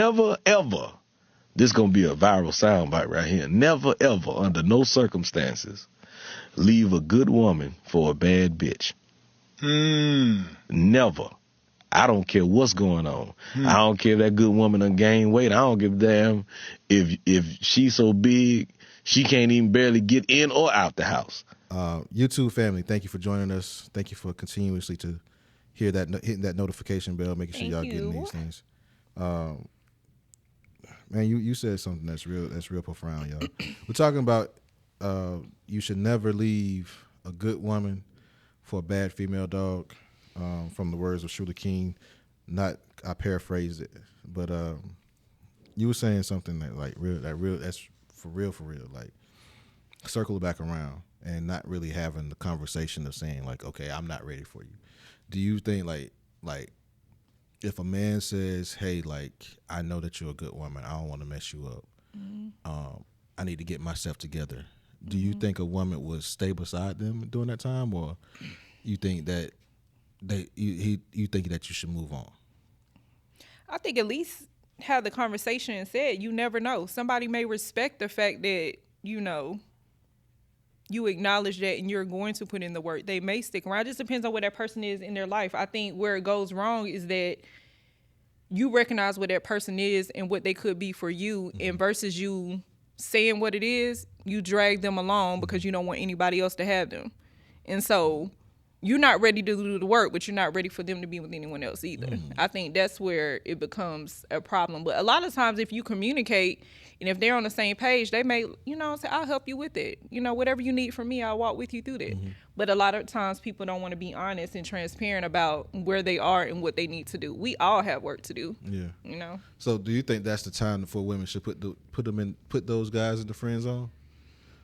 Never ever, this gonna be a viral soundbite right here. Never ever, under no circumstances, leave a good woman for a bad bitch. Never. I don't care what's going on. I don't care if that good woman done gained weight. I don't give a damn if she's so big she can't even barely get in or out the house. YouTube family, thank you for joining us. Thank you for continuously to hear that, hitting that notification bell, making sure y'all getting these things. Man, you said something that's real profound, y'all. We're talking about you should never leave a good woman for a bad female dog. From the words of Shula King, I paraphrased it, but you were saying something that that's for real, like circle it back around and not really having the conversation of saying like, okay, I'm not ready for you. Do you think like if a man says, hey, like I know that you're a good woman, I don't want to mess you up. I need to get myself together. Do you think a woman would stay beside them during that time, or you think that you think that you should move on? I think at least have the conversation and say it. You never know. Somebody may respect the fact that, you acknowledge that and you're going to put in the work. They may stick around. It just depends on where that person is in their life. I think where it goes wrong is that you recognize what that person is and what they could be for you, and versus you saying what it is, you drag them along because you don't want anybody else to have them. And so you're not ready to do the work, but you're not ready for them to be with anyone else either. I think that's where it becomes a problem. But a lot of times if you communicate and if they're on the same page, they may, say, I'll help you with it. Whatever you need from me, I'll walk with you through that. But a lot of times people don't want to be honest and transparent about where they are and what they need to do. We all have work to do. Yeah. So do you think that's the time for women should put those guys in the friend zone?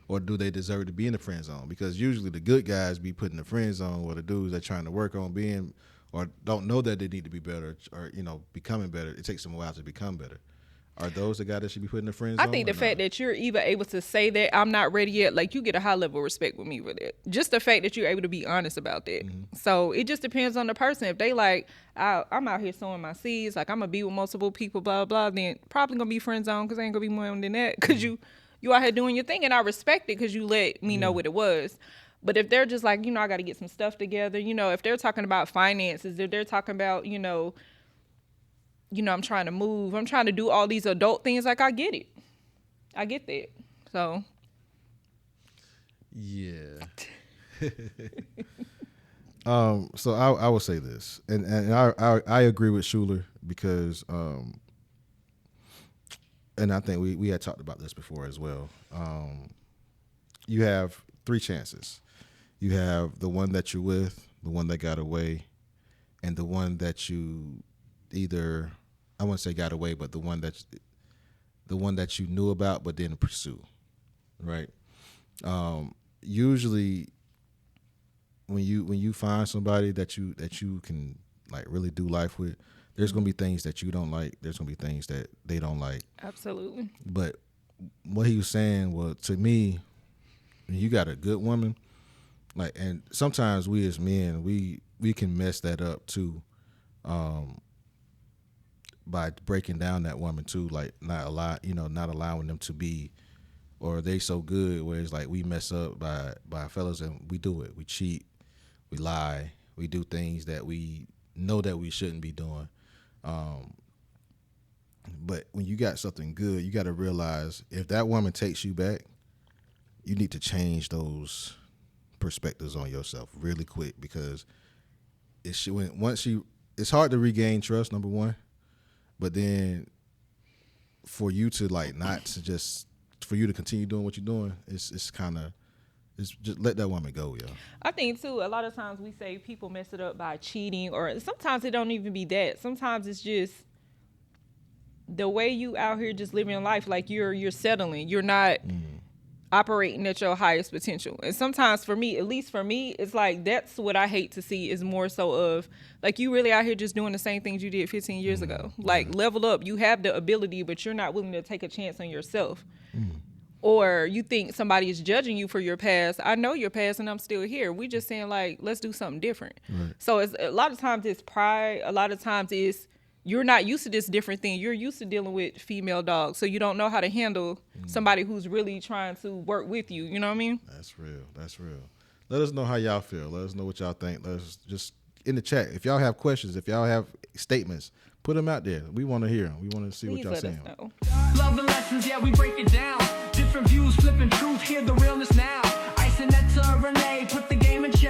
Or do they deserve to be in the friend zone? Because usually the good guys be put in the friend zone, or the dudes that trying to work on being, or don't know that they need to be better, or becoming better. It takes them a while to become better. Are those the guys that should be put in the friend zone? I think the fact that you're even able to say that I'm not ready yet, like you get a high level of respect with me for that. Just the fact that you're able to be honest about that. So it just depends on the person. If they like, I'm out here sowing my seeds, like I'm gonna be with multiple people, blah blah, then probably gonna be friend zone because ain't gonna be more than that because you out here doing your thing, and I respect it because you let me know what it was. But if they're just like, I got to get some stuff together, if they're talking about finances, if they're talking about, I'm trying to move, I'm trying to do all these adult things, like I get it. I get that. So. Yeah. So I will say this, and I agree with Schuler because, and I think we had talked about this before as well. You have 3 chances. You have the one that you're with, the one that got away, and the one that you either, I wouldn't say got away, but the one that you knew about but didn't pursue, right? Usually, when you find somebody that you can like really do life with, there's gonna be things that you don't like. There's gonna be things that they don't like. Absolutely. But what he was saying was, to me, when you got a good woman, like, and sometimes we as men, we can mess that up too, by breaking down that woman too, like not allowing them to be, or they so good where it's like we mess up by fellas, and we do it. We cheat, we lie, we do things that we know that we shouldn't be doing. But when you got something good, you got to realize if that woman takes you back, you need to change those perspectives on yourself really quick, because it's hard to regain trust, number one, but then for you to for you to continue doing what you're doing, it's just let that woman go, yo. I think too, a lot of times we say people mess it up by cheating, or sometimes it don't even be that. Sometimes it's just the way you out here just living your life, like you're settling. You're not operating at your highest potential. And sometimes for me, at least for me, it's like that's what I hate to see, is more so of like you really out here just doing the same things you did 15 years ago. Like level up. You have the ability, but you're not willing to take a chance on yourself. Or you think somebody is judging you for your past. I know your past and I'm still here. We just saying like, let's do something different. Right. So it's a lot of times it's pride. A lot of times it's you're not used to this different thing. You're used to dealing with female dogs, so you don't know how to handle somebody who's really trying to work with you. You know what I mean? That's real. That's real. Let us know how y'all feel. Let us know what y'all think. Let us just in the chat. If y'all have questions, if y'all have statements, put them out there. We want to hear them. We want to see Please what y'all saying. Love and lessons, yeah, we break it down. Different views, flipping truth, hear the realness now. IICE Genetta Renee, put the game in check.